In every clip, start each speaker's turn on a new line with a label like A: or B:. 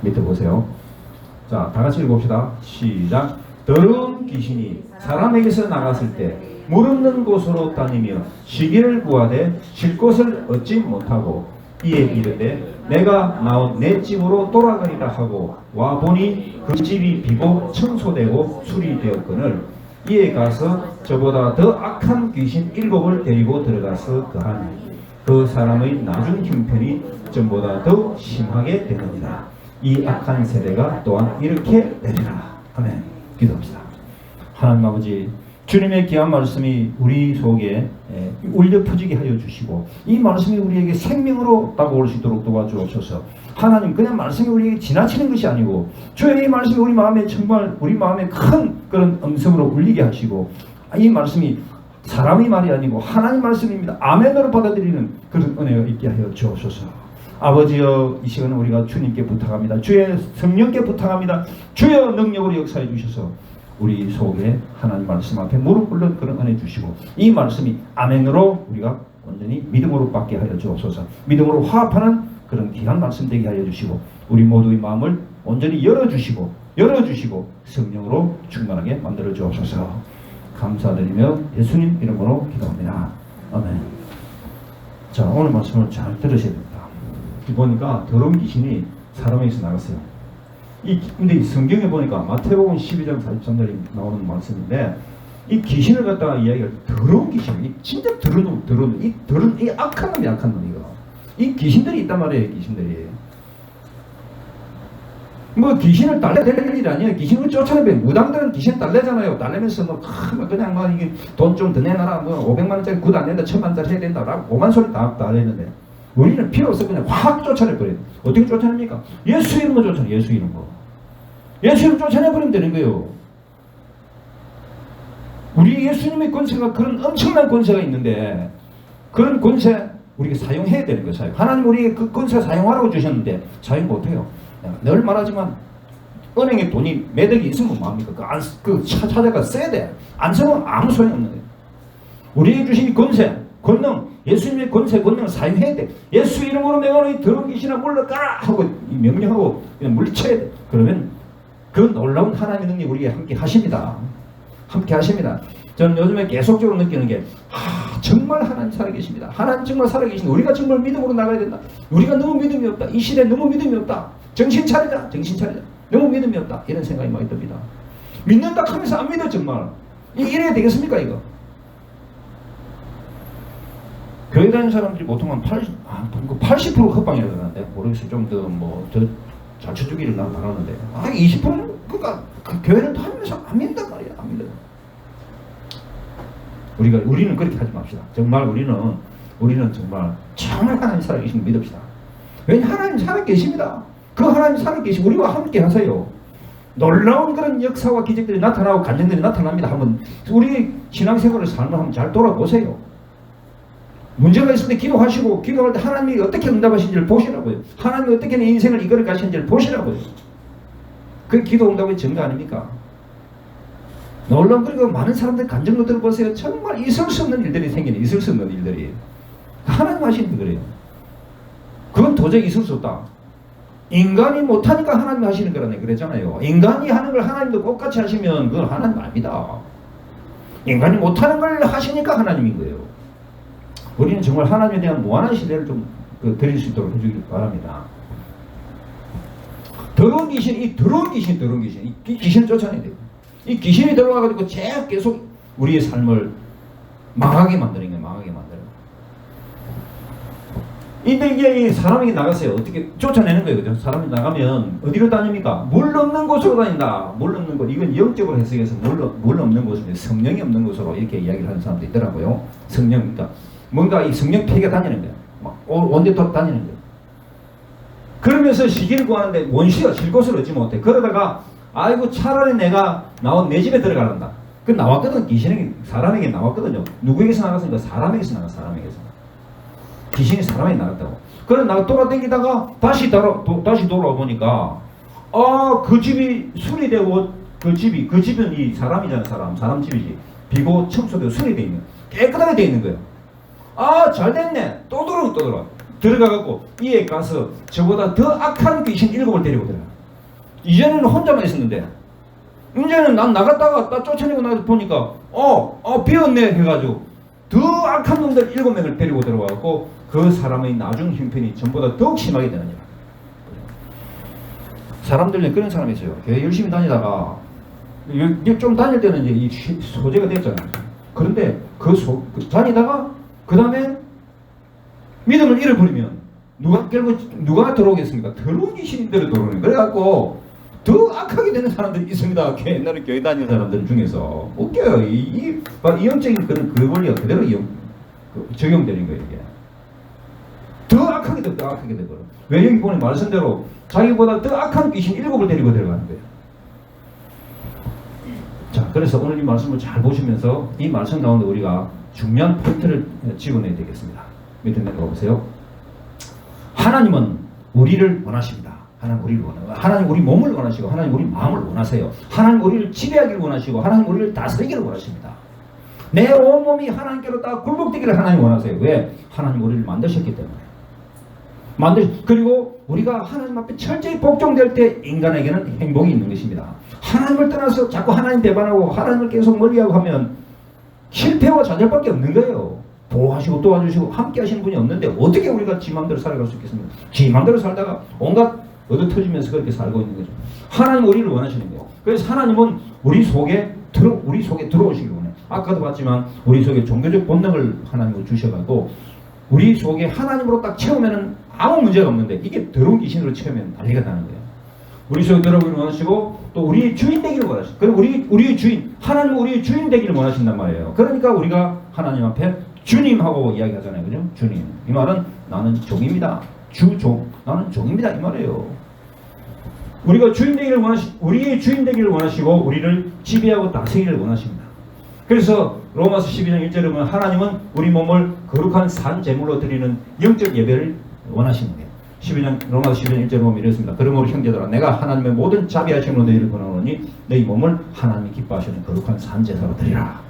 A: 밑에 보세요. 자, 다 같이 읽어봅시다. 시작. 더러운 귀신이 사람에게서 나갔을 때 물 없는 곳으로 다니며 쉬기를 구하되 쉴 곳을 얻지 못하고 이에 이르되 내가 나온 내 집으로 돌아가리라 하고 와 보니 그 집이 비고 청소되고 수리되었거늘 이에 가서 저보다 더 악한 귀신 7을 데리고 들어가서 거하니 그 사람의 나중 형편이 전보다 더 심하게 되느니라. 이 악한 세대가 또한 이렇게 되리라. 아멘. 기도합시다. 하나님 아버지, 주님의 귀한 말씀이 우리 속에 울려 퍼지게 하여 주시고 이 말씀이 우리에게 생명으로 다가올 수 있도록 도와주옵소서. 하나님, 그냥 말씀이 우리에게 지나치는 것이 아니고 주의 이 말씀이 우리 마음에 정말 우리 마음에 큰 그런 음성으로 울리게 하시고 이 말씀이 사람의 말이 아니고 하나님 말씀입니다. 아멘으로 받아들이는 그런 은혜가 있게 하여 주옵소서. 아버지여, 이 시간은 우리가 주님께 부탁합니다. 주의 성령께 부탁합니다. 주여 능력으로 역사해 주셔서 우리 속에 하나님 말씀 앞에 무릎 꿇는 그런 은혜 주시고 이 말씀이 아멘으로 우리가 완전히 믿음으로 받게 하여 주옵소서. 믿음으로 화합하는 그런 귀한 말씀 되게 하여 주시고 우리 모두의 마음을 온전히 열어주시고 성령으로 충만하게 만들어 주옵소서. 감사드리며 예수님 이름으로 기도합니다. 아멘. 자, 오늘 말씀을 잘 들으셔야 됩니다. 보니까 더러운 귀신이 사람에게서 나갔어요. 근데 성경에 보니까 마태복음 12장 43절에 나오는 말씀인데 이 귀신을 갖다가 이야기할 때 더러운 귀신, 진짜 더러운 이 악한 놈이거. 이 귀신들이 있단 말이에요. 귀신들이. 뭐 귀신을 달래야 될 일이 아니에요. 귀신을 쫓아내면 무당들은 귀신 달래잖아요. 달래면서 뭐 그냥 막 이게 돈 좀 더 내놔라. 뭐 500만 원짜리 굿 안 된다, 1000만 원짜리 해야 된다라고 오만 소리 다 달래는데 우리는 필요 없어. 그냥 확 쫓아내버려요. 어떻게 쫓아냅니까? 예수 이름으로 쫓아내. 예수 이름으로. 예수 이름 쫓아내버리면 되는 거예요. 우리 예수님의 권세가 그런 엄청난 권세가 있는데 그런 권세 우리가 사용해야 되는 거예요. 하나님 우리에게 그 권세 사용하라고 주셨는데 사용 못해요. 늘 말하지만 은행에 돈이 매덕이 있으면 뭐합니까? 그 찾아가 써야 돼. 안 쓰면 아무 소용없는 거예요. 우리에게 주신 권세, 권능, 예수님의 권세, 권능을 사용해야 돼. 예수 이름으로 내가 너희 더러운 귀신아 물러가라 하고 명령하고 그냥 물리쳐야 돼. 그러면 그 놀라운 하나님의 능력이 우리에게 함께 하십니다. 함께 하십니다. 저는 요즘에 계속적으로 느끼는 게 정말 하나님 살아계십니다. 하나님 정말 살아계신다. 우리가 정말 믿음으로 나가야 된다. 우리가 너무 믿음이 없다. 이 시대에 너무 믿음이 없다. 정신 차리자. 너무 믿음이 없다. 이런 생각이 많이 듭니다. 믿는다 하면서 안 믿어 정말. 이래야 되겠습니까 이거? 교회 다니는 사람들이 보통 한 80% 헛방이라고 그러는데 모르겠어요. 좀 더 더 잘 쳐주기를 난 바라는데 20%는 그러니까 그 교회를 다니면서 안 믿는단 말이야. 안 믿어. 우리는 그렇게 하지 맙시다. 정말 우리는 정말 하나님 살아계신 믿읍시다. 왜냐 하나님 살아계십니다. 그 하나님 살아계시고 우리와 함께 하세요. 놀라운 그런 역사와 기적들이 나타나고 간증들이 나타납니다. 한번 우리 신앙생활의 삶을 한번 잘 돌아보세요. 문제가 있을 때 기도하시고 기도할 때 하나님이 어떻게 응답하시는지를 보시라고요. 하나님이 어떻게 내 인생을 이끌어 가시는지를 보시라고요. 그게 기도 응답의 증거 아닙니까? 놀라운 그리고 많은 사람들 간증도 들어보세요. 정말 있을 수 없는 일들이 생기네. 있을 수 없는 일들이. 하나님 하시는데 그래요. 그건 도저히 있을 수 없다. 인간이 못하니까 하나님 하시는 거라네. 그랬잖아요. 인간이 하는 걸 하나님도 똑같이 하시면 그건 하나님 아닙니다. 인간이 못하는 걸 하시니까 하나님인 거예요. 우리는 정말 하나님에 대한 무한한 신뢰를 좀 드릴 수 있도록 해주길 바랍니다. 더러운 귀신, 이 귀신을 쫓아내야 돼요. 이 귀신이 들어와가지고 계속 우리의 삶을 망하게 만드는 거예요. 망하게 만드는 거예요. 근데 이게 사람에게 나갔어요. 어떻게 쫓아내는 거예요. 그죠? 사람이 나가면 어디로 다닙니까? 물 없는 곳으로 다닌다. 물 없는 곳. 이건 영적으로 해석해서 물 없는 곳은 성령이 없는 곳으로 이렇게 이야기를 하는 사람도 있더라고요. 성령이니까. 뭔가 이 성령 폐기가 다니는 거예요. 막 원대토록 다니는 거예요. 그러면서 시기를 구하는데 원시가 쉴 곳을 얻지 못해. 그러다가 아이고 차라리 내가 나온 내 집에 들어가란다. 그 나왔거든. 귀신에게 사람에게 나왔거든요. 누구에게서 나갔습니까? 사람에게서 나갔어. 사람에게서. 귀신이 사람에게 나갔다고. 그래 나가 돌아다니다가 다시 돌아와 보니까 그 집이 수리되고 그 집은 이 사람이잖아. 사람 집이지. 비고 청소되고 수리되어 있는 깨끗하게 되어 있는 거예요. 잘 됐네. 또 들어와. 들어가갖고 이에 가서 저보다 더 악한 귀신 7을 데리고 들어가. 이전에는 혼자만 있었는데 이제는 난 나갔다가 딱 쫓아내고 나서 보니까 비었네 해가지고 더 악한 놈들 7명을 데리고 들어와갖고 그 사람의 나중 형편이 전보다 더욱 심하게 되느니라. 사람들은 그런 사람이 있어요. 교회 열심히 다니다가 좀 다닐 때는 이제 이 소재가 됐잖아요. 그런데 다니다가 그 다음에 믿음을 잃어버리면 누가 들어오겠습니까? 더러운 귀신들이 들어오는 거예요. 그래갖고 더 악하게 되는 사람들이 있습니다. 옛날에 교회 다니는 사람들 중에서 웃겨요. 이 영적인 그 원리가 그대로 적용되는 거예요. 이게 더 악하게 되고 더 악하게 되고. 왜 여기 보면 말씀대로 자기보다 더 악한 귀신 7을 데리고 들어가는 거예요. 자, 그래서 오늘 이 말씀을 잘 보시면서 이 말씀 가운데 우리가 중요한 포인트를 집어내야 되겠습니다. 밑에 내려가 보세요. 하나님은 우리를 원하십니다. 하나님 우리를 원하고, 하나님 우리 몸을 원하시고, 하나님 우리 마음을 원하세요. 하나님 우리를 지배하기를 원하시고, 하나님 우리를 다스리기를 원하십니다. 내 온몸이 하나님께로 다 굴복되기를 하나님 원하세요. 왜? 하나님 우리를 만드셨기 때문에. 그리고 우리가 하나님 앞에 철저히 복종될 때 인간에게는 행복이 있는 것입니다. 하나님을 떠나서 자꾸 하나님 배반하고 하나님을 계속 멀리하고 하면 실패와 좌절밖에 없는 거예요. 보호하시고 도와주시고 함께 하시는 분이 없는데 어떻게 우리가 지 마음대로 살아갈 수 있겠습니까? 지 마음대로 살다가 온갖 얻어터지면서 그렇게 살고 있는 거죠. 하나님 우리를 원하시는 거예요. 그래서 하나님은 우리 속에 들어오시길 원해요. 아까도 봤지만 우리 속에 종교적 본능을 하나님으로 주셔가지고 우리 속에 하나님으로 딱 채우면은 아무 문제가 없는데 이게 더러운 귀신으로 채우면 난리가 나는 거예요. 우리 속에 들어오기를 원하시고 또 우리의 주인 되기를 원하시고 그리고 우리의 주인, 하나님은 우리의 주인 되기를 원하신단 말이에요. 그러니까 우리가 하나님 앞에 주님하고 이야기하잖아요. 그죠? 주님. 이 말은 나는 종입니다. 주종. 나는 종입니다. 이 말이에요. 우리가 주인 되기를 우리의 주인 되기를 원하시고 우리를 지배하고 다스리기를 원하십니다. 그래서 로마서 12장 1절에 보면 하나님은 우리 몸을 거룩한 산 제물로 드리는 영적 예배를 원하시는 거예요. 로마서 12장 1절에 보면 이렇습니다. 그러므로 형제들아 내가 하나님의 모든 자비하심으로 너희를 권하노니 너희 몸을 하나님이 기뻐하시는 거룩한 산 제사로 드리라.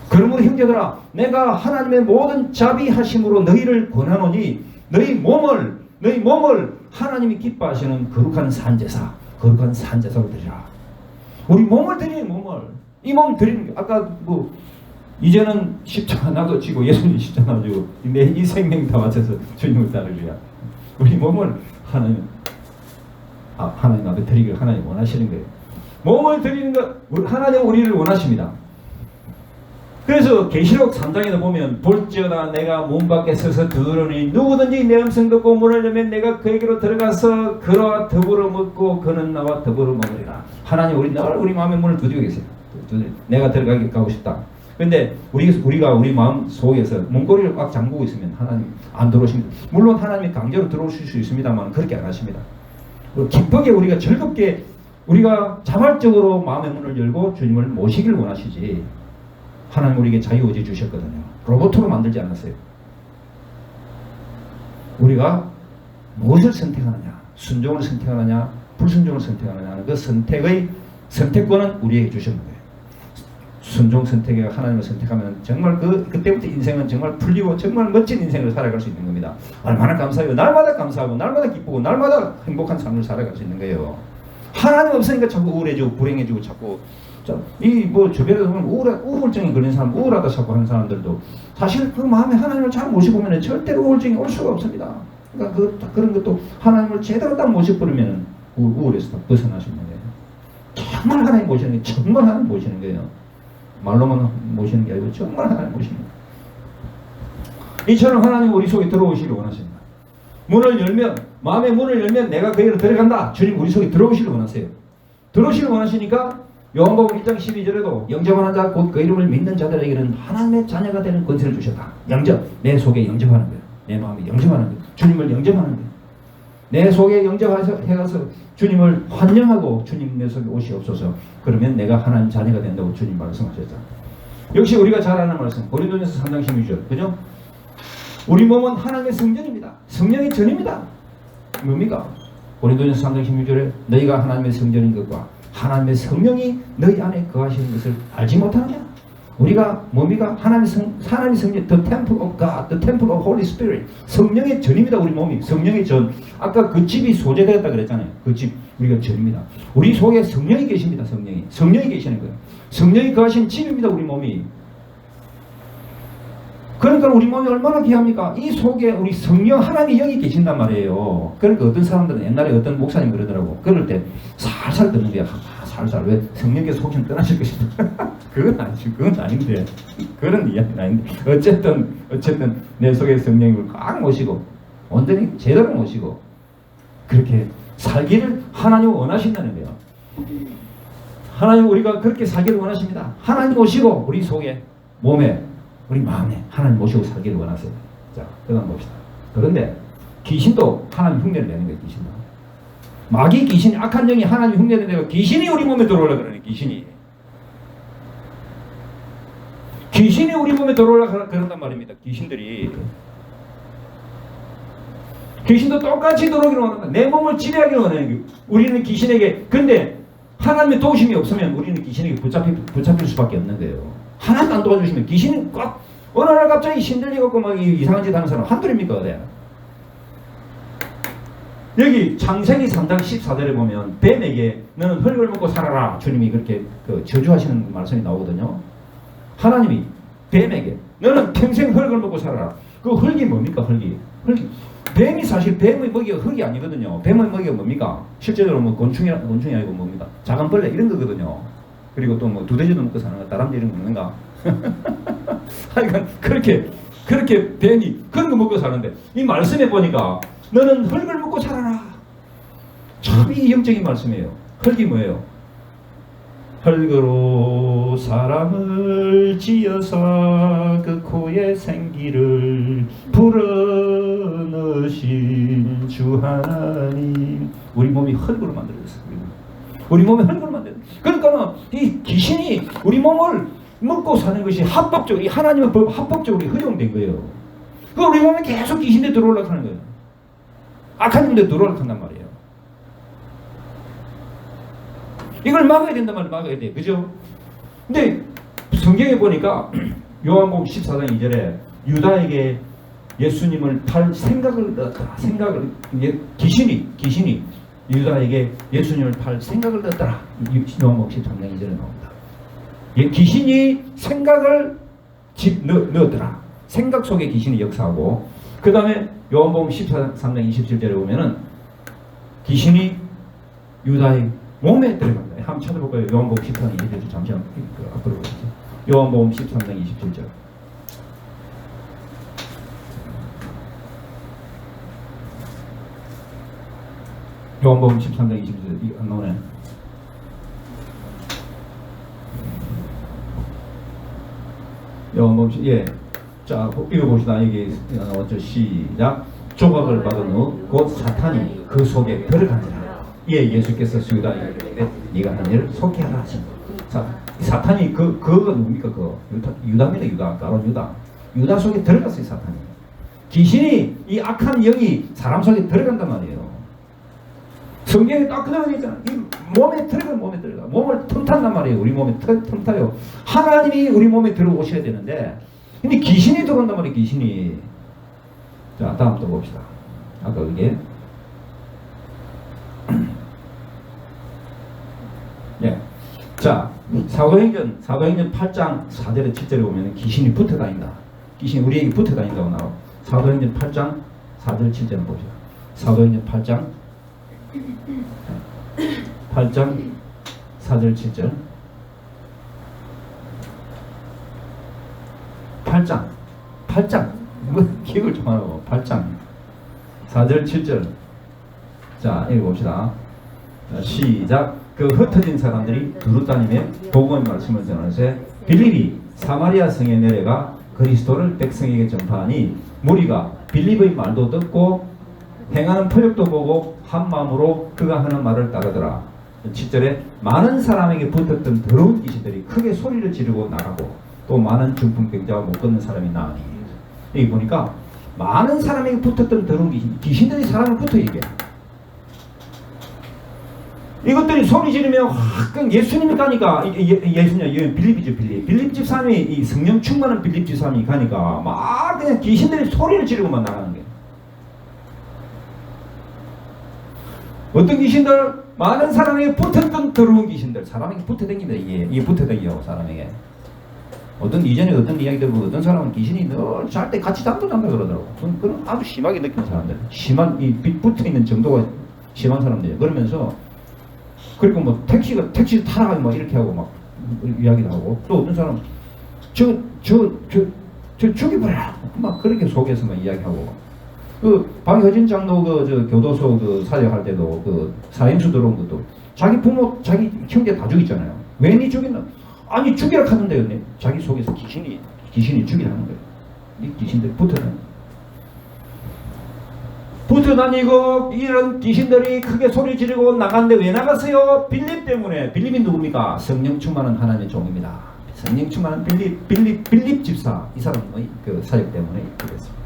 A: 그러므로 형제들아 내가 하나님의 모든 자비하심으로 너희를 권하노니 너희 몸을 하나님이 기뻐하시는 거룩한 산제사, 거룩한 산제사로 드리라. 우리 몸을 드리는 이 몸 드리는 게 아까 이제는 십자가 나도 지고 예수님 십자가 지고 내 이 생명 다 바쳐서 주님을 따르리라. 우리 몸을 하나님 앞에 드리기를 하나님 원하시는 거예요. 몸을 드리는 것 하나님 우리를 원하십니다. 그래서 계시록 3장에도 보면 볼지어다 내가 문 밖에 서서 들으니 누구든지 내 음성 듣고 문을 열면 내가 그에게로 들어가서 그와 더불어 먹고 그는 나와 더불어 먹으리라. 하나님 우리 마음의 문을 두드리고 계세요. 내가 가고 싶다. 근데 우리가 우리 마음 속에서 문고리를 꽉 잠그고 있으면 하나님 안 들어오십니다. 물론 하나님이 강제로 들어오실 수 있습니다만 그렇게 안 하십니다. 기쁘게 우리가 즐겁게 우리가 자발적으로 마음의 문을 열고 주님을 모시길 원하시지. 하나님 우리에게 자유의지 주셨거든요. 로봇으로 만들지 않았어요. 우리가 무엇을 선택하느냐, 순종을 선택하느냐, 불순종을 선택하느냐 하는 그 선택권은 우리에게 주신 거예요. 순종 선택에 하나님을 선택하면 정말 그때부터 인생은 정말 풀리고 정말 멋진 인생을 살아갈 수 있는 겁니다. 얼마나 감사해요. 날마다 감사하고 날마다 기쁘고 날마다 행복한 삶을 살아갈 수 있는 거예요. 하나님 없으니까 자꾸 우울해지고 불행해지고 자꾸 주변에서 보면 우울증에 걸린 사람, 우울하다 자꾸 하는 사람들도 사실 그 마음에 하나님을 잘 모시보면 절대로 우울증이 올 수가 없습니다. 그러니까 그런 것도 하나님을 제대로 딱 모셔버리면 우울에서 다 벗어날 수 있는 거예요. 정말 하나님 모시는 게 정말 하나님 모시는 거예요. 말로만 모시는 게 아니고 정말 하나님 모시는 거예요. 이처럼 하나님 우리 속에 들어오시길 원하십니다. 마음의 문을 열면 내가 그에게로 들어간다. 주님 우리 속에 들어오시길 원하세요. 들어오시길 원하시니까 요한복음 1장 12절에도 영접하는 자 곧 그 이름을 믿는 자들에게는 하나님의 자녀가 되는 권세를 주셨다. 내 속에 영접하는 거예요. 내 마음에 영접하는 거예요. 주님을 영접하는 거예요. 내 속에 영접해서 주님을 환영하고 주님 내 속에 오시옵소서. 그러면 내가 하나님 자녀가 된다고 주님 말씀하셨잖아요. 역시 우리가 잘 아는 말씀 고린도전서 3장 16절 그죠? 우리 몸은 하나님의 성전입니다. 성령의 전입니다. 뭡니까? 고린도전서 3장 16절에 너희가 하나님의 성전인 것과 하나님의 성령이 너희 안에 거하시는 것을 알지 못하느냐? 우리가 뭡니까? 하나님의 성령, the temple of God, the temple of Holy Spirit. 성령의 전입니다. 우리 몸이 성령의 전. 아까 그 집이 소재되었다 그랬잖아요. 그 집 우리가 전입니다. 우리 속에 성령이 계십니다. 성령이 계시는 거예요. 성령이 거하신 집입니다. 우리 몸이. 그러니까 우리 몸이 얼마나 귀합니까? 이 속에 우리 성령 하나님의 영이 계신단 말이에요. 그러니까 어떤 사람들은 옛날에 어떤 목사님 그러더라고. 그럴 때 살살 듣는 거야. 살살. 왜? 성령께서 혹시 떠나실 것이다. 그건 아니지. 그건 아닌데. 그런 이야기는 아닌데. 어쨌든 내 속에 성령을 꽉 모시고 온전히 제대로 모시고 그렇게 살기를 하나님 원하신다는 거예요. 하나님 우리가 그렇게 살기를 원하십니다. 하나님 모시고 우리 속에 몸에 우리 마음에 하나님 모시고 살기를 원하세요. 자, 그다음 봅시다. 그런데 귀신도 하나님 흉내를 내는 거예요. 귀신도. 마귀 귀신, 악한 영이 하나님 흉내를 내고 귀신이 우리 몸에 들어오려고 그러네. 귀신이 우리 몸에 들어오려고 그런단 말입니다. 귀신도 똑같이 들어오기를 원한다. 내 몸을 지배하기를 원해요. 우리는 귀신에게. 근데 하나님의 도우심이 없으면 우리는 귀신에게 붙잡힐 수밖에 없는 거예요. 하나님 안 도와주시면 귀신은 꽉 어느 날 갑자기 신들리고 막 이상한 짓 하는 사람 한둘입니까? 어디? 여기 창세기 3장 14절에 보면 뱀에게 너는 흙을 먹고 살아라. 주님이 그렇게 저주하시는 말씀이 나오거든요. 하나님이 뱀에게 너는 평생 흙을 먹고 살아라. 그 흙이 뭡니까? 흙이. 뱀이 사실 뱀의 먹이가 흙이 아니거든요. 뱀의 먹이가 뭡니까? 실제로 뭐 곤충이 아니고 뭡니까? 작은 벌레 이런 거거든요. 그리고 또 뭐 두더지도 먹고 사는 거, 다람쥐 이런 거 먹는가? 하여간 그렇게 뱀이 그런 거 먹고 사는데 이 말씀에 보니까 너는 흙을 먹고 살아라. 참 이 영적인 말씀이에요. 흙이 뭐예요? 흙으로 사람을 지어서 그 코에 생기를 불어넣으신 주 하나님. 우리 몸이 흙으로 만들어졌어요. 우리 몸이 흙으로 만들어졌어요. 그러니까 이 귀신이 우리 몸을 먹고 사는 것이 합법적으로, 하나님의 법 합법적으로 허용된 거예요. 그 우리 몸에 계속 귀신이 들어오려고 하는 거예요. 악한 놈들 들어오려고 한단 말이에요. 이걸 막아야 된단 말이에요. 막아야 돼. 그죠? 근데 성경에 보니까 요한복음 14장 2절에 유다에게 예수님을 팔 생각을 넣었더라. 귀신이 유다에게 예수님을 팔 생각을 넣었더라. 요한복음 13장 2절에 나옵니다. 귀신이 생각을 넣었더라. 생각 속에 귀신이 역사하고, 그 다음에 요한복음 13장 27절에 보면은 귀신이 유다의 몸에 들어갑니다. 한번 찾아볼까요? 요한복음 13장 27절 잠시만 앞으로 보시죠. 요한복음 13장 27절. 요한복음 13장 27절 안 나오네. 요한복음 자 읽어봅시다. 여기 나왔죠. 시작. 조각을 받은 후 곧 사탄이 그 속에 들어가니라. 예수께서 유다에게 네가 하는 일을 속히하라 하신 거. 사탄이 그거 뭡니까? 유다입니다. 바로 유다 속에 들어갔어요. 사탄이. 귀신이 이 악한 영이 사람 속에 들어간단 말이에요. 성경에 딱 그대로 있잖아. 이 몸에 들어가. 몸을 틈탄단 말이에요. 우리 몸에 틈타요. 하나님이 우리 몸에 들어오셔야 되는데, 근데 귀신이 들어온단 말이에요. 귀신이. 자, 다음 또 봅시다. 아까 이게 자, 사도행전 8장 4절에 7절에 보면 귀신이 붙어 다닌다. 귀신이 우리에게 붙어 다닌다고 나와. 사도행전 8장 4절 7절을 봅시다. 사도행전 8장 4절 7절. 8장 뭐 기억을 좀 하라고. 8장 4절 7절. 자, 읽어봅시다. 자, 시작. 그 흩어진 사람들이 두루 다니며 복음의 말씀을 전하세 빌립이 사마리아 성에 내려가 그리스도를 백성에게 전파하니 무리가 빌립의 말도 듣고 행하는 표적도 보고 한 마음으로 그가 하는 말을 따르더라. 7절에 많은 사람에게 붙었던 더러운 귀신들이 크게 소리를 지르고 나가고 또 많은 중풍병자와 못 걷는 사람이 나으니. 여기 보니까 많은 사람에게 붙었던 더러운 귀신들이 사람을 붙어 이게. 이것들이 소리 지르면 확 예수님이 가니까 예수님 빌립이죠 빌립. 빌립 집사님이 이 성령 충만한 빌립 집사님이 가니까 막 그냥 귀신들이 소리를 지르고만 나가는 거예요. 어떤 귀신들 많은 사람에게 붙었던 더러운 귀신들 사람에게 붙어다닙니다. 이게 붙어다니요 사람에게. 어떤 이전에 어떤 이야기 들고 어떤 사람은 귀신이 늘 잘 때 같이 잠도 잔다 그러더라고. 그런 아주 심하게 느끼는 사람들, 심한 이 붙어 있는 정도가 심한 사람들이에요. 그러면서 그리고 뭐 택시 타라고 막 이렇게 하고 막 이야기도 하고 또 어떤 사람 저 죽여버려 막 그렇게 속에서 막 이야기하고 그 박효진 장로 저 교도소 사역할 때도 사형수 들어온 것도 자기 부모 자기 형제 다 죽였잖아요. 왜 니 죽였나? 아니 죽이라 하는데요. 자기 속에서 귀신이 죽이라는 거예요. 이 귀신들이 붙어다니고 이런 귀신들이 크게 소리 지르고 나갔는데 왜 나갔어요? 빌립 때문에. 빌립이 누굽니까? 성령 충만한 하나님의 종입니다. 성령 충만한 빌립 집사. 이 사람의 그 사역 때문에 있게 됐습니다.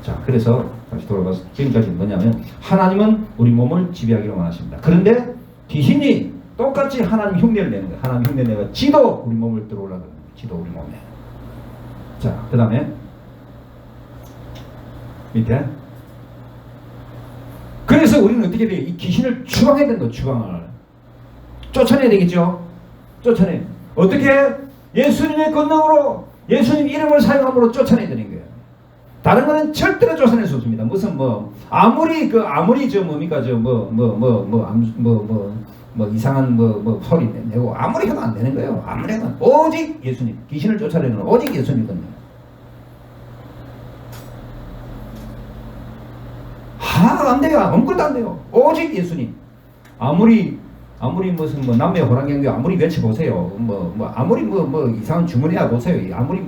A: 자, 그래서 다시 돌아가서 지금까지 뭐냐면 하나님은 우리 몸을 지배하기로 원하십니다. 그런데 귀신이 똑같이 하나님 흉내를 내는 거예요. 하나님 흉내 내가 지도 우리 몸을 들어오려고 합니다. 지도 우리 몸에. 자, 그 다음에 밑에. 그래서 우리는 어떻게 돼요? 이 귀신을 추방해야 된다. 추방을 쫓아내야 되겠죠. 쫓아내. 어떻게? 예수님의 권능으로 예수님 이름을 사용함으로 쫓아내야 되는 거예요. 다른 거는 절대로 쫓아낼 수 없습니다. 무슨 아무리 저 뭡니까 이상한 소리 내고 아무리 해도 안 되는 거예요. 아무리 해도 오직 예수님. 귀신을 쫓아내는 건 오직 예수님이거든요. 안 돼요. 아무것도 안 돼요. 오직 예수님. 아무리 무슨 남매 호랑경교 아무리 외쳐보세요. 아무리 이상한 주문해야 보세요. 아무리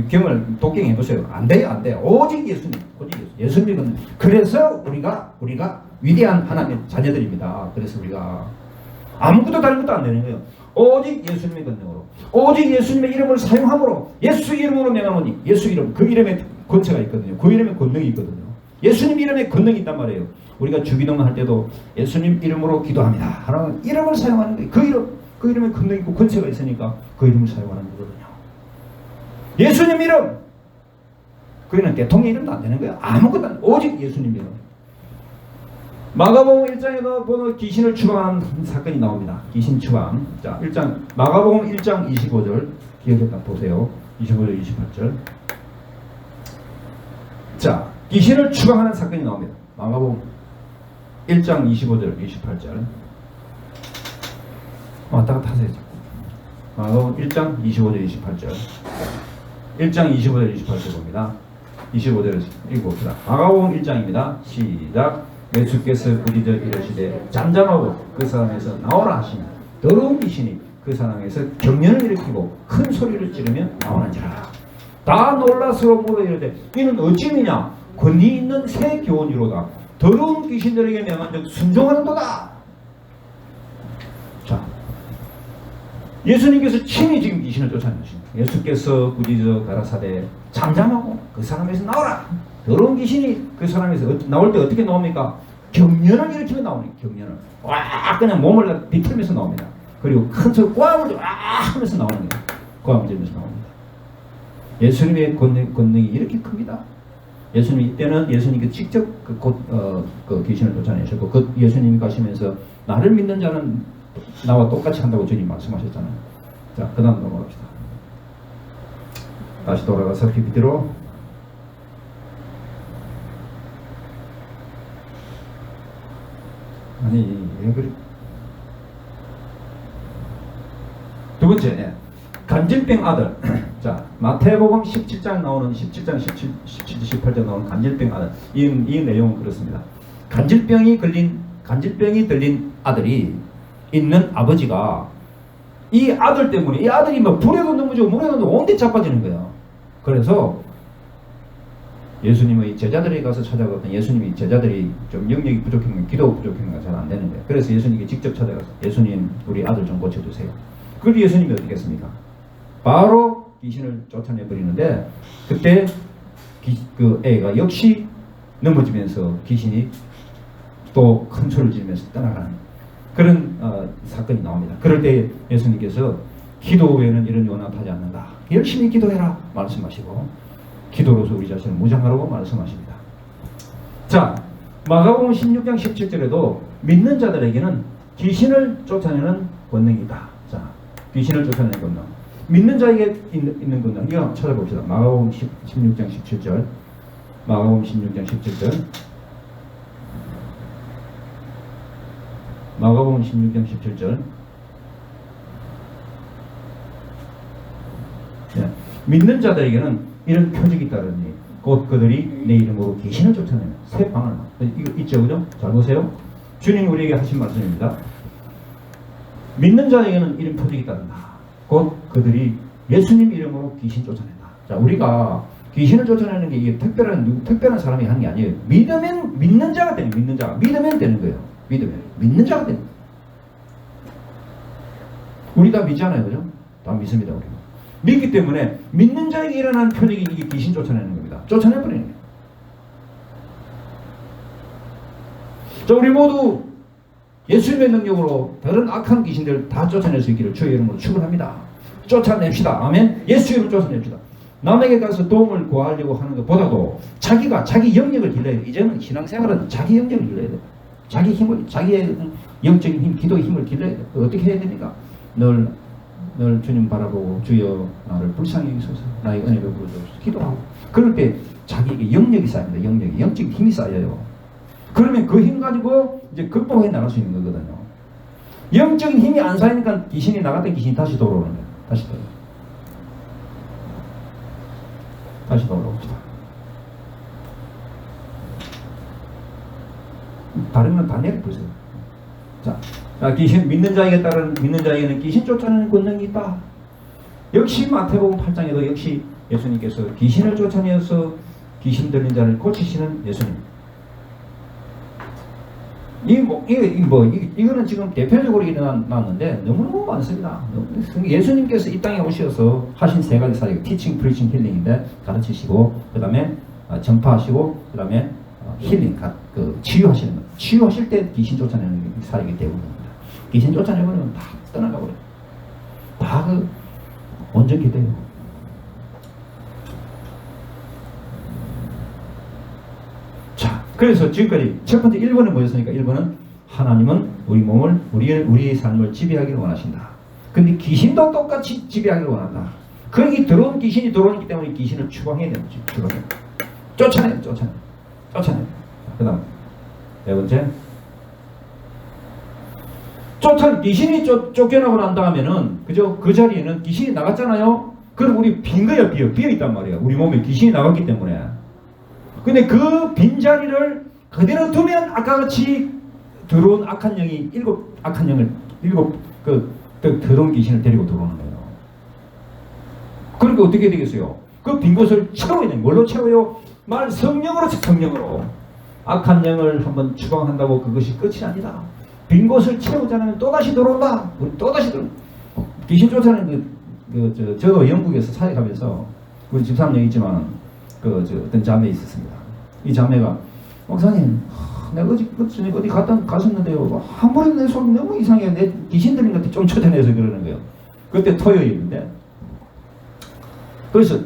A: 경을 독경해 보세요. 안 돼요. 오직 예수님. 오직 예수님은. 그래서 우리가 위대한 하나님의 자녀들입니다. 그래서 우리가 아무것도 다른 것도 안 되는 거예요. 오직 예수님의 권능으로, 오직 예수님의 이름을 사용함으로, 예수 이름으로 명하노니, 예수 이름, 그 이름에 권세가 있거든요. 그 이름에 권능이 있거든요. 예수님 이름에 권능이 있단 말이에요. 우리가 주기도문 할 때도 예수님 이름으로 기도합니다. 하나님 이름을 사용하는 거예요. 그 이름에 권능이 있고 권세가 있으니까 그 이름을 사용하는 거거든요. 예수님 이름. 그이는 대통령 이름도 안 되는 거예요. 아무것도 안, 오직 예수님 이름. 마가복음 1장에도 보면 귀신을 추방하는 사건이 나옵니다. 귀신 추방. 자, 마가복음 1장 25절 기억해 딱 보세요. 25절, 28절. 자, 귀신을 추방하는 사건이 나옵니다. 마가복음 1장 25절, 28절. 왔다 갔다 하세요. 마가복음 1장 25절, 28절. 1장 25절, 28절 봅니다. 25절에서 읽어봅시다. 마가복음 1장입니다. 시작. 예수께서 부디져 이르시되 잠잠하고 그 사람에서 나오라 하시니 더러운 귀신이 그 사람에서 경련을 일으키고 큰 소리를 지르며 나오는지라. 다 놀라스러워 물어 이르되 이는 어찌미냐? 권위 있는 새 교훈이로다. 더러운 귀신들에게 명한 즉 순종하는도다. 자, 예수님께서 친히 지금 귀신을 쫓아내십니다. 예수께서 부디져 가라사대 잠잠하고 그 사람에서 나오라. 더러운 귀신이 그 사람에서 나올 때 어떻게 나옵니까? 경련을 일으키며 나오니 경련을 와 그냥 몸을 비틀면서 나옵니다. 그리고 큰 소리 꽝을 와 하면서 나오는 거예요. 꽝을 지면서 나옵니다. 예수님의 권능이 이렇게 큽니다. 예수님 이때는 예수님이 직접 그 귀신을 쫓아내셨고 그 예수님이 가시면서 나를 믿는 자는 나와 똑같이 한다고 주님 말씀하셨잖아요. 자, 그 다음 넘어갑시다. 다시 돌아가서 PPT로 아니 왜 그래? 두 번째 간질병 아들. 자, 마태복음 17장 나오는 17장 17, 18장 나오는 간질병 아들. 이 내용은 그렇습니다. 간질병이 들린 아들이 있는 아버지가 이 아들 때문에 이 아들이 막 불에도 넘어지고 물에도 넘어지고 온데 자빠지는 거예요. 그래서 예수님의 제자들이 가서 찾아갔더니 예수님이 제자들이 좀 영역이 부족했는 기도 부족했는 잘 안 되는 거예요. 그래서 예수님이 직접 찾아가서 예수님 우리 아들 좀 고쳐주세요. 그리고 예수님이 어떻게 했습니까? 바로 귀신을 쫓아내버리는데 그때 그 애가 역시 넘어지면서 귀신이 또 큰 소리를 지르면서 떠나가는 그런 사건이 나옵니다. 그럴 때 예수님께서 기도 외에는 이런 연합하지 않는다. 열심히 기도해라 말씀하시고 기도로서 우리 자신을 무장하라고 말씀하십니다. 자, 마가복음 16장 17절에도 믿는 자들에게는 귀신을 쫓아내는 권능이 있다. 자, 귀신을 쫓아내는 권능. 믿는 자에게 있는 권능. 이거 찾아봅시다. 마가복음 16장 17절. 마가복음 16장 17절. 마가복음 16장 17절. 네. 믿는 자들에게는 이런 표적이 있다더니 곧 그들이 내 이름으로 귀신을 쫓아내는 새 방을 이거 있죠, 그죠? 잘 보세요. 주님 우리에게 하신 말씀입니다. 믿는 자에게는 이런 표적이 따른다. 곧 그들이 예수님 이름으로 귀신 쫓아낸다. 자, 우리가 귀신을 쫓아내는 게 이게 특별한 사람이 하는 게 아니에요. 믿으면 믿는 자가 되는 믿는 자가 믿으면 되는 거예요. 믿는 자가 되는 거예요. 우리 다 믿잖아요, 그죠? 다 믿습니다, 우리가. 믿기 때문에 믿는 자에게 일어나는 표적이 이게 귀신 쫓아내는 겁니다. 쫓아내버리는 거예요. 자, 우리 모두 예수님의 능력으로 다른 악한 귀신들 다 쫓아낼 수 있기를 주의 이름으로 축원합니다. 쫓아냅시다. 아멘. 예수 이름으로 쫓아냅시다. 남에게 가서 도움을 구하려고 하는 것보다도 자기가 자기 영역을 길러야 돼요. 이제는 신앙생활은 자기 영역을 길러야 돼요. 자기 힘을, 자기의 영적인 힘, 기도의 힘을 길러야 돼요. 어떻게 해야 됩니까? 늘 주님 바라보고 주여 나를 불쌍히 여기소서, 나의 은혜를 부어주옵소서 기도하고, 그럴 때 자기에게 영역이 쌓입니다. 영적인 힘이 쌓여요. 그러면 그 힘 가지고 이제 극복해 나갈 수 있는 거거든요. 영적인 힘이 안 쌓이니까 귀신이 나갔던 귀신이 다시 돌아오는 거예요. 다시 돌아옵시다. 다른 건 다 내려보세요. 자, 귀신 믿는 자에게는 귀신 쫓아내는 권능이 있다. 역시 마태복음 8장에도 역시 예수님께서 귀신을 쫓아내어서 귀신 들린 자를 고치시는 예수님. 이거는 지금 대표적으로 일어났는데 너무너무 많습니다. 예수님께서 이 땅에 오셔서 하신 세 가지 사역, 티칭, 프리칭, 힐링인데 가르치시고, 그 다음에 전파하시고, 그 다음에 힐링, 치유하시는 것. 치유하실 때 귀신 쫓아내는 사역이 대부분입니다. 귀신 쫓아내버리면 다 떠나가버려요. 다 온전히 돼요. 자, 그래서 지금까지 첫 번째 1번은 뭐였습니까? 1번은 하나님은 우리 몸을, 우리의 삶을 지배하기를 원하신다. 근데 귀신도 똑같이 지배하기를 원한다. 거기 들어온 귀신이 들어오기 때문에 귀신을 추방해야 되는 거죠. 쫓아내요. 그 다음 네 번째, 귀신이 쫓겨나고 난 다음에는 그죠? 그 자리에는 귀신이 나갔잖아요. 그럼 우리 빈 거야, 비어 있단 말이에요. 우리 몸에 귀신이 나갔기 때문에. 근데 그 빈 자리를 그대로 두면 아까 같이 들어온 악한 영이 일곱 들어온 귀신을 데리고 들어오는 거예요. 그러니까 어떻게 되겠어요? 그 빈 곳을 채워야 돼요. 뭘로 채워요? 성령으로. 악한 영을 한번 추방한다고 그것이 끝이 아니다. 빈 곳을 채우지 않으면 또다시 들어온다. 또다시 들어온다. 귀신 쫓아내는 저도 영국에서 사역하면서 우리 집사님 있지만 어떤 자매 있었습니다. 이 자매가 목사님, 내가 어디 갔었는데요. 아무래도 내 속이 너무 이상해. 내 귀신 들린 것 같아. 좀 쫓아내서 그러는 거예요. 그때 토요일인데. 그래서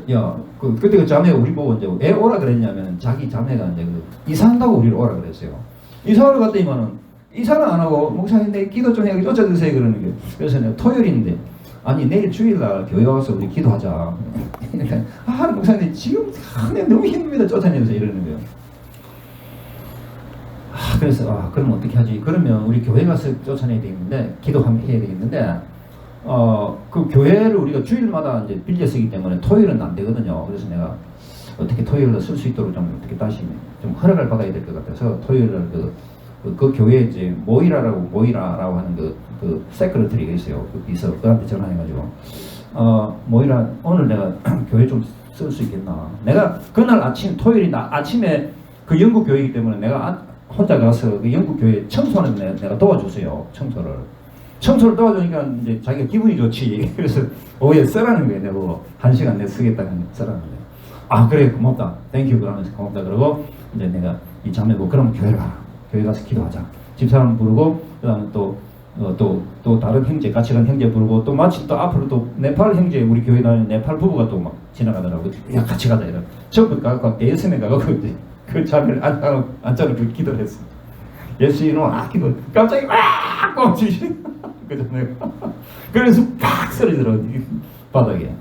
A: 그때 그 자매가 우리 보고 이제 왜 오라 그랬냐면 자기 자매가 이제 이사한다고 우리를 오라 그랬어요. 이사를 갔더니만은 이사는 안 하고 목사님 내 기도 좀 해 쫓아주세요 그러는 거예요. 그래서 내가 토요일인데 아니 내일 주일날 교회 와서 우리 기도하자. 그러니까 목사님 지금 너무 힘듭니다. 쫓아내면서 이러는 거예요. 그래서 그럼 어떻게 하지? 그러면 우리 교회 가서 쫓아내야 되겠는데 기도하면 해야 되겠는데 그 교회를 우리가 주일마다 이제 빌려 쓰기 때문에 토요일은 안 되거든요. 그래서 내가 어떻게 토요일로 쓸 수 있도록 좀 어떻게 다시 좀 허락을 받아야 될 것 같아서 토요일날 그 교회에 이제 모이라라고 하는 그 세크레터리가 있어요. 거기서 그한테 전화해가지고 모이라 오늘 내가 교회 좀 쓸 수 있겠나. 내가 그날 토요일 아침에 그 영국 교회이기 때문에 내가 혼자 가서 그 영국 교회 청소는 내가 도와주세요. 청소를 도와주니까 이제 자기가 기분이 좋지. 그래서 오후에 쓰라는 거예요. 내가 1시간 내 쓰겠다는 쓰라는 거예요. 그래 고맙다. 땡큐 그러면서 고맙다 그러고 이제 내가 이 자매고 그럼 교회 가라. 교회 가서 기도하자. 집사람 부르고 그다음에 또 또 다른 형제 같이 간 형제 부르고 또 마침 또 앞으로 또 네팔 형제 우리 교회 다니는 네팔 부부가 또 막 지나가더라고. 야 같이 가자 이러. 전부 가고 대여섯명 가고 그 자리를 앉아놓고 기도를 했어. 예수 이름으로 기도. 갑자기 막 멈추시. 그잖아요. 그래서 팍 쓰러지더라고 바닥에.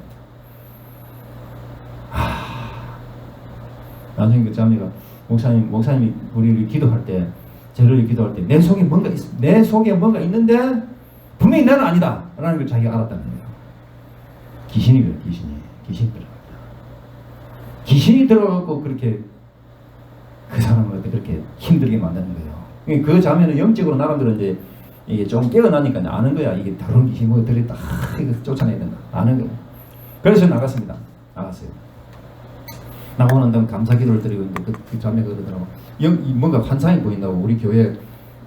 A: 나중에 그 자매가 목사님이 우리를 기도할 때, 저를 기도할 때 내 속에 뭔가 있어. 내 속에 뭔가 있는데 분명히 나는 아니다 라는 걸 자기가 알았다는 거예요. 귀신이 들어갑니다. 귀신이 들어가고 그렇게 그 사람을 그렇게 힘들게 만드는 거예요. 그 자매는 영적으로 나름대로 이제 이게 좀 깨어나니까 아는 거야. 이게 다른 귀신이 뭐 들었다. 이거 쫓아내야 된다. 아는 거예요. 그래서 나갔습니다. 나갔어요. 나오고 난 다음 감사 기도를 드리고 있는데 그 자매가 그러더라고. 뭔가 환상이 보인다고. 우리 교회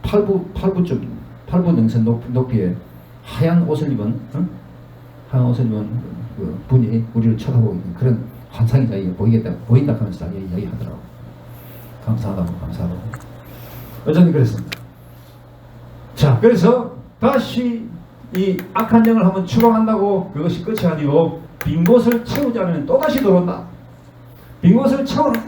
A: 8부 능선 높이에 하얀 옷을 입은 그 분이 우리를 쳐다보고 있는 그런 환상이 자기가 보인다 하면서 자기가 이야기하더라고. 감사하다고. 어쩌니 그랬습니다. 자, 그래서 다시 이 악한 영을 한번 추방한다고 그것이 끝이 아니고 빈 곳을 채우지 않으면 또다시 들어온다. 빈 곳을 채워라.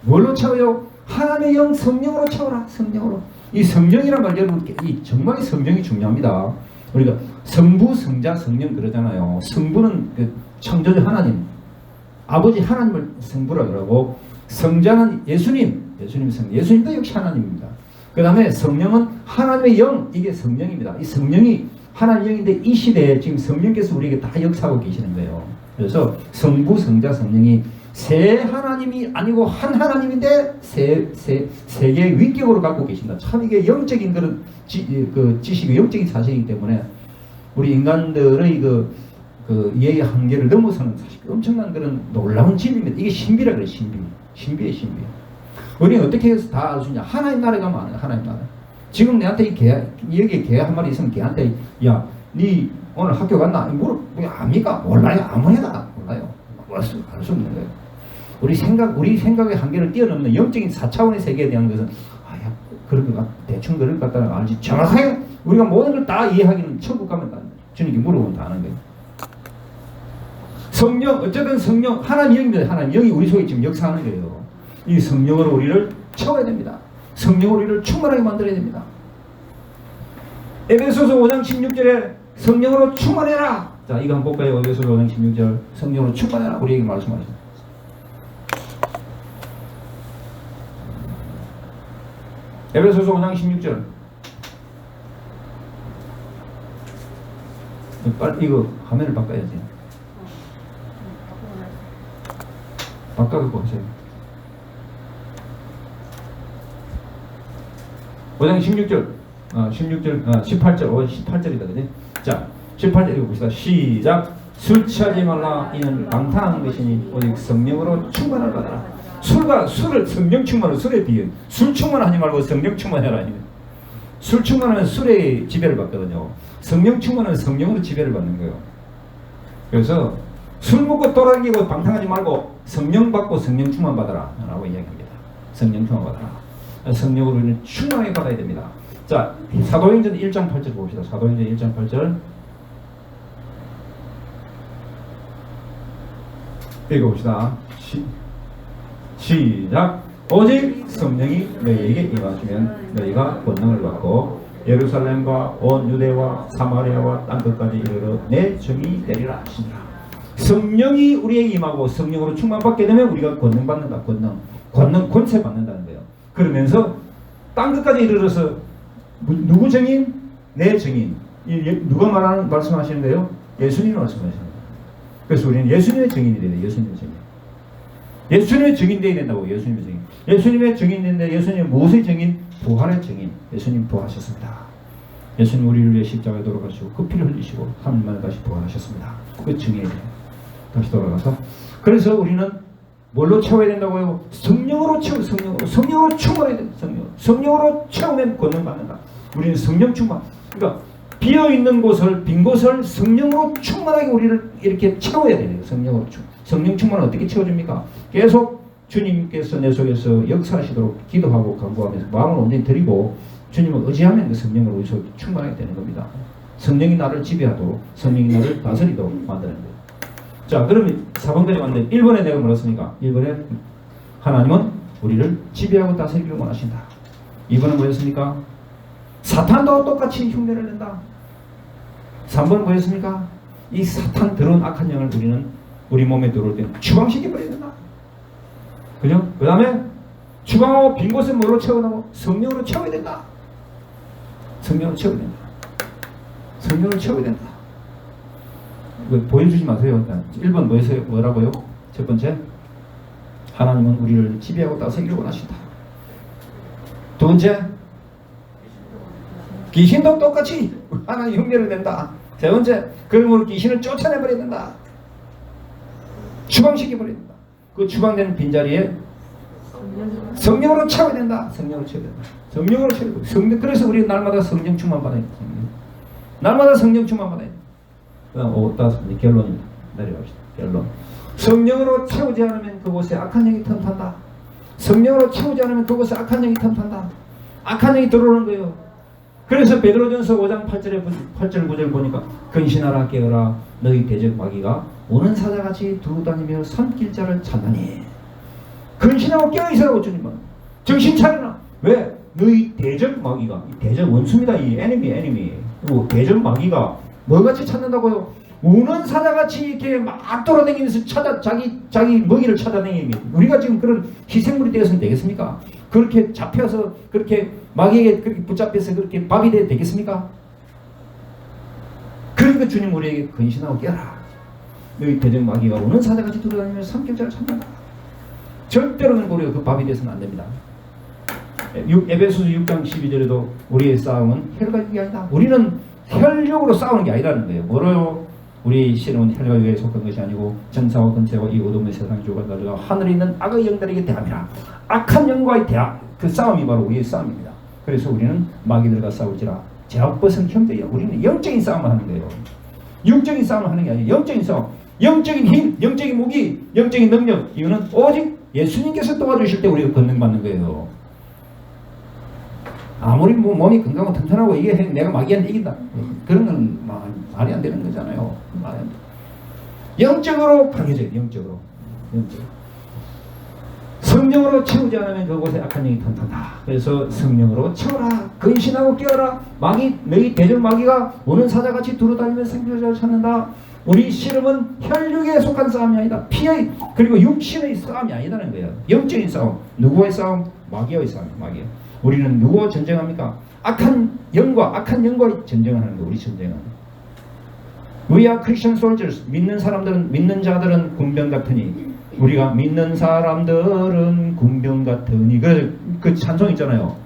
A: 뭘로 채워요? 하나님의 영 성령으로 채워라. 성령으로. 이 성령이란 말 여러분 정말 성령이 중요합니다. 우리가 성부, 성자, 성령 그러잖아요. 성부는 그 창조주 하나님, 아버지 하나님을 성부라고 그러고, 성자는 예수님도 역시 하나님입니다. 그 다음에 성령은 하나님의 영, 이게 성령입니다. 이 성령이 하나님의 영인데 이 시대에 지금 성령께서 우리에게 다 역사하고 계시는 거예요. 그래서 성부, 성자, 성령이 세 하나님이 아니고 한 하나님인데 세 개의 위격으로 갖고 계신다. 참 이게 영적인 그런 지식이 영적인 사실이기 때문에 우리 인간들의 그 이해의 한계를 넘어서는 사실 엄청난 그런 놀라운 진리입니다. 이게 신비라 그래요. 신비의 신비. 우리는 어떻게 해서 다 알 수 있냐? 하나님 나라에 가면 알아요. 하나님 나라. 지금 내한테 여기에 개 한 마리 있으면 개한테 야, 니 오늘 학교 갔나? 압니까? 몰라요. 아무래나 몰라요. 알 수 없는 거예요. 우리 생각의 한계를 뛰어넘는 영적인 4차원의 세계에 대한 것은 대충 그럴 것 같다는 걸 알지. 정확하게 우리가 모든 걸 다 이해하기는 천국 가면 다 주님께 물어보면 다 아는 거예요. 성령, 어쨌든 성령, 하나님 영입니다. 하나님 영이 우리 속에 지금 역사하는 거예요. 이 성령으로 우리를 채워야 됩니다. 성령으로 우리를 충만하게 만들어야 됩니다. 에베소서 5장 16절에 성령으로 충만해라. 자, 이거 한번 볼까요? 에베소서 5장 16절 성령으로 충만해라. 우리에게 말씀하십니다. 에베소서 5장 16절. 빨리 이거 화면을 바꿔야지. 바꿔갖고 하세요. 5장 16절, 18절, 18절이다, 그지? 자, 18절 읽어봅시다. 시작. 술 취하지 말라. 이는 방탕한 것이니 오직 성령으로 충만을 받아라. 술을 성령 충만을 술에 비유. 술 충만하지 말고 성령 충만해라. 술 충만하면 술의 지배를 받거든요. 성령 충만은 성령으로 지배를 받는 거예요. 그래서 술 먹고 돌아다니고 방탕하지 말고 성령 받고 성령 충만 받아라 라고 이야기합니다. 성령 충만 받아라. 성령으로 우리는 충만하게 받아야 됩니다. 자, 사도행전 1장 8절 봅시다. 사도행전 1장 8절 읽어봅시다. 시작. 오직 성령이 너희에게 임하시면 너희가 권능을 받고 예루살렘과 온 유대와 사마리아와 땅끝까지 이르러 내 정이 되리라 하시니라. 성령이 우리에게 임하고 성령으로 충만받게 되면 우리가 권능 받는다. 권능 권세 받는다는 거예요. 그러면서 땅끝까지 이르러서 누구 정인? 내 정인. 누가 말씀하시는 거예요? 예수님이 말씀하시는 거예요. 그래서 우리는 예수님의 정인이 돼야 돼요. 예수님의 정인. 예수님의 정인 되어야 된다고. 예수님의 정인. 예수님의 정인 되는데 예수님 무엇의 정인? 부활의 정인. 예수님 부활하셨습니다. 예수님 우리를 위해 십자가에 돌아가시고 그 피를 흘리시고 3일 만에 다시 부활하셨습니다. 그 정인에 다시 돌아가서 그래서 우리는 뭘로 채워야 된다고요? 성령으로 성령으로 충만해야 된다. 성령으로 채우면 권능 받는다. 우리는 성령 충만. 그러니까 비어있는 곳을 빈 곳을 성령으로 충만하게 우리를 이렇게 채워야 돼요. 성령 충만은 어떻게 채워줍니까? 계속 주님께서 내 속에서 역사하시도록 기도하고 간구하면서 마음을 온전히 드리고 주님을 의지하면 그 성령으로 우리 속에 충만하게 되는 겁니다. 성령이 나를 지배하도록, 성령이 나를 다스리도록 만드는 거예요. 자, 그러면 4번까지 왔는데 1번에 내가 뭐랬습니까? 1번에 하나님은 우리를 지배하고 다스리기를 원하신다. 2번은 뭐였습니까? 사탄도 똑같이 흉내를 낸다. 3번은 뭐였습니까? 이 사탄 더러운 악한 영을 우리는 우리 몸에 들어올 때 추방시켜버려야 된다. 그죠? 그 다음에 추방하고 빈 곳에 뭘로 채워나고? 성령으로 채워야 된다. 성령으로 채워야 된다. 성령으로 채워야 된다. 이거 보여주지 마세요. 1번 뭐였어요? 뭐라고요? 첫 번째, 하나님은 우리를 지배하고 다스리기를 원하신다. 두 번째, 귀신도 똑같이 하나님 흉내를 낸다. 세 번째, 그러므로 귀신을 쫓아내버려야 된다. 추방시켜버려야 된다. 그 추방된 빈자리에 성령으로 채워야 된다. 성령으로 채워야 된다. 성령으로 채워야 된다. 성령, 그래서 우리 날마다 성령 충만 받아야 된다. 날마다 성령 충만 받아야 된다. 그 다음 5, 5, 결론입니다. 내려갑시다. 결론. 성령으로 채우지 않으면 그곳에 악한 영이 틈탄다. 성령으로 채우지 않으면 그곳에 악한 영이 틈탄다. 악한 영이 들어오는 거예요. 그래서 베드로전서 5장 8절 9절 보니까 근신하라 깨어라 너희 대적 마귀가 오는 사자같이 두루다니며 산길자를 찾나니. 근신하고 깨어있으라고 주님은. 정신 차려라. 왜? 너희 대적 마귀가, 대적 원수입니다. 이 애니미. 그리고 대적 마귀가 뭐같이 찾는다고요? 우는 사자같이 이렇게 막 돌아다니면서 자기 먹이를 찾아다니는. 우리가 지금 그런 희생물이 되어서는 되겠습니까? 그렇게 잡혀서 그렇게 마귀에게 그렇게 붙잡혀서 그렇게 밥이 돼도 되겠습니까? 그러니까 주님 우리에게 근신하고 깨라. 너희 대적 마귀가 오는 사자같이 돌아다니면서 삼겹살을 찾는다. 절대로는 우리가 그 밥이 돼서는 안 됩니다. 에베소서 6장 12절에도 우리의 싸움은 혈과 육이 아니다. 우리는 혈육으로 싸우는 게 아니라는 거예요. 뭐로요? 우리 씨름은 혈과 육에 속한 것이 아니고 전사와 권세와 이 어둠의 세상 주관자들과 하늘에 있는 악의 영들에게 대함이라. 악한 영과의 그 싸움이 바로 우리의 싸움입니다. 그래서 우리는 마귀들과 싸울지라 제압벗은 형제여. 우리는 영적인 싸움을 하는 거예요. 육적인 싸움을 하는 게 아니에요. 영적인 싸움. 영적인 힘, 영적인 무기, 영적인 능력. 이거는 오직 예수님께서 도와주실 때 우리가 권능받는 거예요. 아무리 몸이 건강하고 튼튼하고 이게 내가 마귀한테 이긴다. 그런 건 말이 안 되는 거잖아요. 말이 안 돼. 영적으로 강해져요. 영적으로. 성령으로 채우지 않으면 그곳에 악한 영이 튼튼하다. 그래서 성령으로 채워라. 근신하고 깨어라. 너희 대적 마귀가 오는 사자같이 두루다니면서 생존자를 찾는다. 우리 씨름은 혈육에 속한 싸움이 아니다. 피의 그리고 육신의 싸움이 아니다는 거예요. 영적인 싸움. 누구의 싸움? 마귀의 싸움. 마귀. 우리는 누구와 전쟁합니까? 악한 영과 전쟁을 하는 거예요. 우리 전쟁은. We are Christian soldiers. 믿는 자들은 군병 같으니. 우리가 믿는 사람들은 군병 같으니. 그 찬송 있잖아요.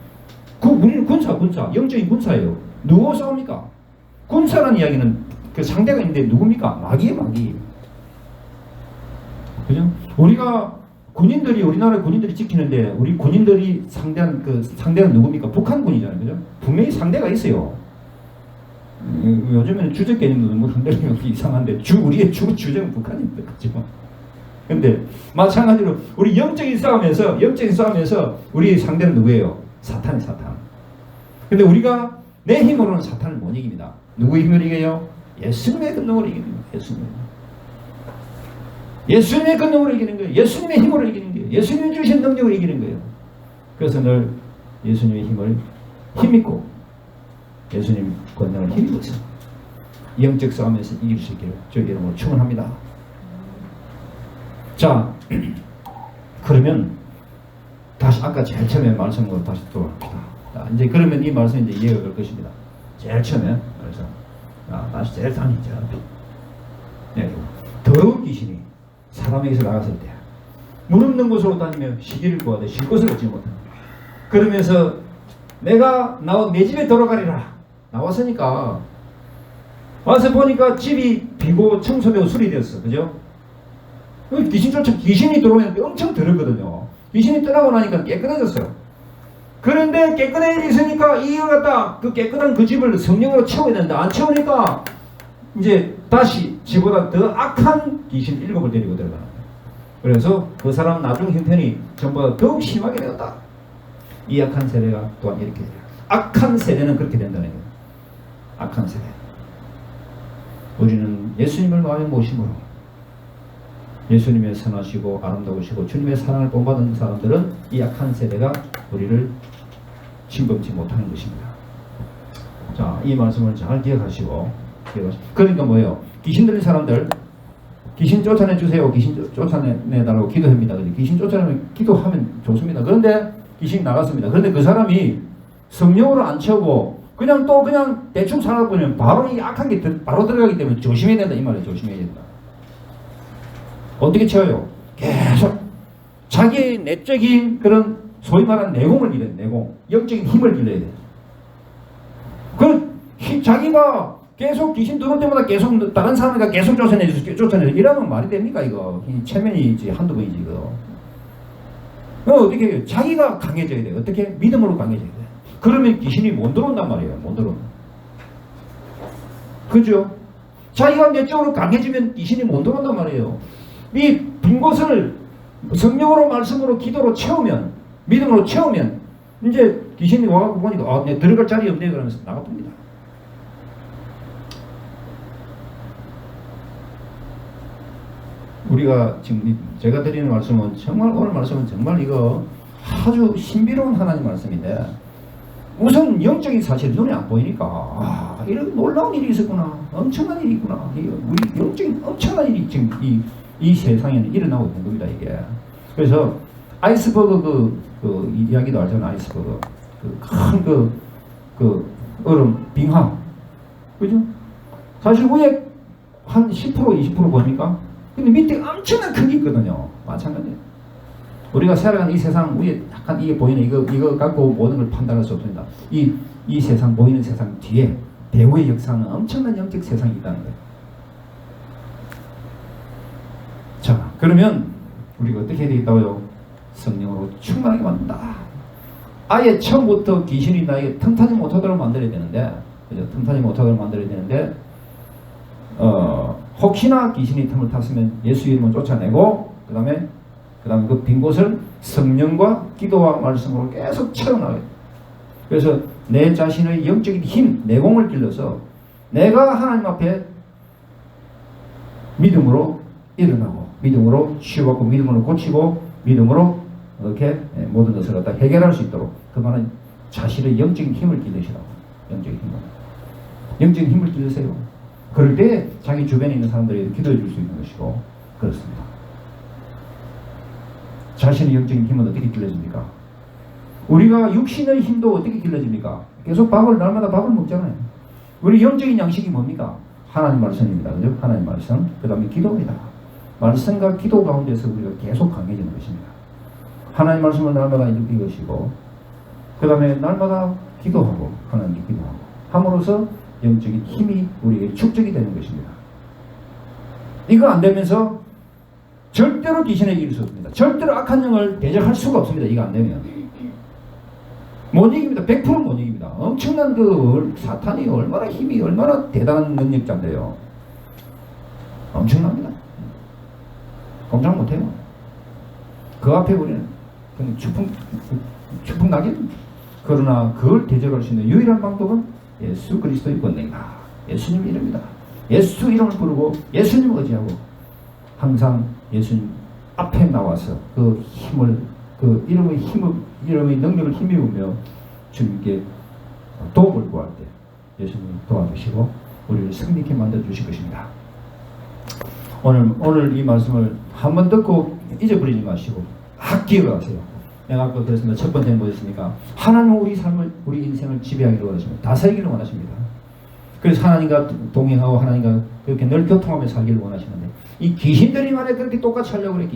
A: 우리는 군사. 영적인 군사예요. 누구와 싸웁니까? 군사라는 이야기는 그 상대가 있는데 누굽니까? 마귀. 그죠? 우리나라 군인들이 지키는데 우리 군인들이 상대는 누굽니까? 북한군이잖아요. 그죠? 분명히 상대가 있어요. 요즘에는 주적 개념도 너무 흔들리면 이상한데 우리의 주적은 북한입니다. 그죠? 근데 마찬가지로 우리 영적인 싸움에서 우리 상대는 누구예요? 사탄. 근데 우리가 내 힘으로는 사탄을 못 이깁니다. 누구의 힘을 이겨요? 예수님의 권능으로 이깁니다. 예수님의 권능으로 이기는 거예요. 예수님의 힘으로 이기는 거예요. 예수님이 주신 능력으로 이기는 거예요. 그래서 늘 예수님의 힘을 힘입고 예수님 권능을 힘입어서 영적 싸움에서 이길 수 있기를 주의 이름으로 축원합니다. 자, 그러면 다시 아까 제일 처음에 말씀으로 다시 돌아갑시다. 자, 이제 그러면 이 말씀이 이제 이해가 될 것입니다. 제일 처음에 그래서 다시 제일 단위죠. 네, 더러운 귀신이 사람에게서 나갔을 때 문 없는 곳으로 다니며 시기를 구하되 쉴 곳을 얻지 못한다. 그러면서 내가 내 집에 돌아가리라. 나왔으니까 와서 보니까 집이 비고 청소되고 수리되었어. 그죠? 귀신이 들어오면 엄청 더럽거든요. 귀신이 떠나고 나니까 깨끗해졌어요. 그런데 깨끗해졌으니까 이걸 갖다 그 깨끗한 그 집을 성령으로 채워야 된다. 안 채우니까 이제 다시 지보다 더 악한 귀신 7을 데리고 들어가는 거예요. 그래서 그 사람 나중 형편이 전보다 더욱 심하게 되었다. 이 악한 세대가 또한 이렇게 돼요. 악한 세대는 그렇게 된다는 거예요. 악한 세대. 우리는 예수님을 마음에 모심으로 예수님의 선하시고 아름다우시고 주님의 사랑을 본받은 사람들은 이 악한 세대가 우리를 침범치 못하는 것입니다. 자, 이 말씀을 잘 기억하시고 그러니까 뭐예요? 귀신 들린 사람들 귀신 쫓아내 주세요. 귀신 쫓아내달라고 기도합니다. 귀신 쫓아내면 기도하면 좋습니다. 그런데 귀신이 나갔습니다. 그런데 그 사람이 성령으로 안 채우고 그냥 대충 살다 보면 바로 이 악한 게 바로 들어가기 때문에 조심해야 된다. 이 말이에요. 조심해야 된다. 어떻게 채워요? 계속 자기의 내적인 그런 소위 말하는 내공을 길러야 돼. 내공. 영적인 힘을 길러야 돼. 자기가 계속 귀신 들어올 때마다 계속 다른 사람이가 계속 쫓아내주세요. 이러면 말이 됩니까 이거? 이 체면이지 한두 번이지 이거. 어떻게 해요? 자기가 강해져야 돼. 어떻게? 믿음으로 강해져야 돼. 그러면 귀신이 못 들어온단 말이에요. 못 들어온다. 그죠? 자기가 내적으로 강해지면 귀신이 못 들어온단 말이에요. 이 빈 곳을 성령으로 말씀으로 기도로 채우면 믿음으로 채우면 이제 귀신이 와갖고 보니까 내 들어갈 자리 없네 그러면서 나가봅니다. 우리가 지금 제가 드리는 말씀은 정말 오늘 말씀은 정말 이거 아주 신비로운 하나님 말씀인데 우선 영적인 사실 눈에 안 보이니까 이런 놀라운 일이 있었구나, 엄청난 일이 있구나, 우리 영적인 엄청난 일이 지금 이 세상에는 일어나고 있는 겁니다 이게. 그래서 아이스버그 그 이야기도 알잖아요. 아이스버그 큰 얼음 빙하 그죠? 사실 위에 한 10% 20% 보니까 근데 밑에 엄청난 크기 있거든요. 마찬가지예요. 우리가 살아가는 이 세상 위에 약간 이게 보이는 이거 갖고 모든 걸 판단할 수 없습니다. 이 세상 보이는 세상 뒤에 배후의 역사는 엄청난 영적 세상이 있다는 거예요. 자, 그러면 우리가 어떻게 해야 되겠다고요? 성령으로 충만하게 만든다. 아예 처음부터 귀신이 나에게 틈타지 못하도록 만들어야 되는데, 그죠? 틈타지 못하도록 만들어야 되는데, 혹시나 귀신이 틈을 탔으면 예수 이름을 쫓아내고, 그 다음에 그 빈 곳을 성령과 기도와 말씀으로 계속 채워나가요. 그래서 내 자신의 영적인 힘, 내공을 길러서 내가 하나님 앞에 믿음으로 일어나고, 믿음으로 치유받고, 믿음으로 고치고, 믿음으로 이렇게 모든 것을 갖다 해결할 수 있도록 그 말은 자신의 영적인 힘을 기르시라고. 영적인 힘을. 영적인 힘을 기르세요. 그럴 때 자기 주변에 있는 사람들에게 기도해 줄 수 있는 것이고 그렇습니다. 자신의 영적인 힘은 어떻게 길러집니까? 우리가 육신의 힘도 어떻게 길러집니까? 계속 날마다 밥을 먹잖아요. 우리 영적인 양식이 뭡니까? 하나님 말씀입니다. 그죠? 하나님 말씀. 그 다음에 기도입니다. 말씀과 기도 가운데서 우리가 계속 강해지는 것입니다. 하나님 말씀을 날마다 읽는 것이고 그 다음에 날마다 기도하고 하나님께 기도하고 함으로써 영적인 힘이 우리에게 축적이 되는 것입니다. 이거 안 되면서 절대로 귀신에게 이길 수 없습니다. 절대로 악한 영을 대적할 수가 없습니다. 이거 안 되면 못 이깁니다. 100% 못 이깁니다. 엄청난 사탄이 얼마나 힘이 얼마나 대단한 능력자인데요. 엄청납니다. 꼼짝 못해요. 그 앞에 우리는 그냥 추풍 낙엽입니다. 그러나 그걸 대적할 수 있는 유일한 방법은 예수 그리스도의 권능이다. 예수님 이름이다. 예수 이름을 부르고 예수님 의지하고 항상 예수님 앞에 나와서 그 힘을 이름의 능력을 힘입으며 주님께 도움을 구할 때 예수님이 도와주시고 우리를 승리케 만들어 주실 것입니다. 오늘 이 말씀을 한번 듣고 잊어버리지 마시고 기억하세요. 내가 아까 그랬습니다. 첫 번째는 뭐였습니까? 하나님은 우리 인생을 지배하기를 원하십니다. 다스리기를 원하십니다. 그래서 하나님과 동행하고 하나님과 그렇게 늘 교통하며 살기를 원하시는데 이 귀신들이 말에 그렇게 똑같이 하려고 그래.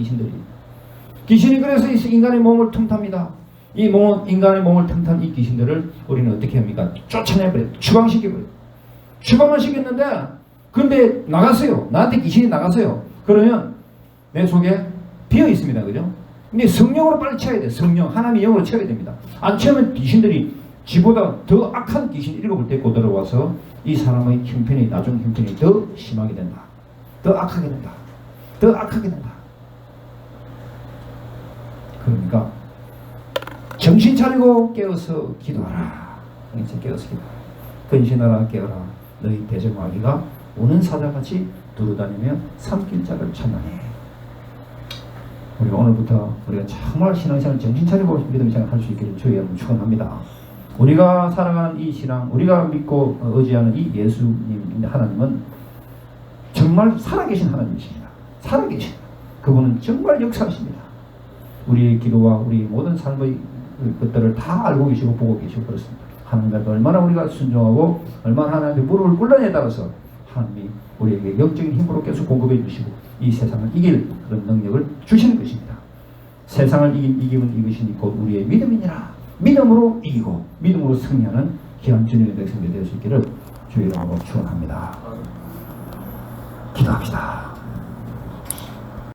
A: 귀신이 그래서 인간의 몸을 틈탑니다. 인간의 몸을 틈탄 이 귀신들을 우리는 어떻게 합니까? 쫓아내버려요. 추방시켜버려요. 추방을 시켰는데 근데 나갔어요. 나한테 귀신이 나갔어요. 그러면 내 속에 비어 있습니다. 그죠? 근데 성령으로 빨리 채워야 돼. 성령, 하나님의 영으로 채워야 됩니다. 안 채우면 귀신들이 지보다 더 악한 귀신 7을 데리고 들어와서 이 사람의 형편이 나중 형편이 더 심하게 된다. 더 악하게 된다. 더 악하게 된다. 그러니까 정신 차리고 깨어서 기도하라. 이제 깨어서 기도하라. 근신하라 깨어라. 너희 대적마귀가 오는 사자같이 두루다니며 삼킬 자를 찾나니. 우리 오늘부터 우리가 정말 신앙생활 정신 차리고 믿음 생활 할 수 있기를 주의 이름으로 축원합니다. 우리가 살아가는 이 신앙, 우리가 믿고 의지하는 이 예수님 하나님은 정말 살아계신 하나님이십니다. 살아계신 그분은 정말 역사하십니다. 우리의 기도와 우리 모든 삶의 것들을 다 알고 계시고 보고 계시고 그렇습니다. 하나님과 얼마나 우리가 순종하고 얼마나 하나님의 무릎을 꿇느냐에 따라서 하나님이 우리에게 영적인 힘으로 계속 공급해 주시고 이 세상을 이길 그런 능력을 주시는 것입니다. 세상을 이기면 이것이니 곧 우리의 믿음이니라. 믿음으로 이기고 믿음으로 승리하는 귀한 주님의 백성들이 될 수 있기를 주의 이름으로 축원합니다. 기도합시다.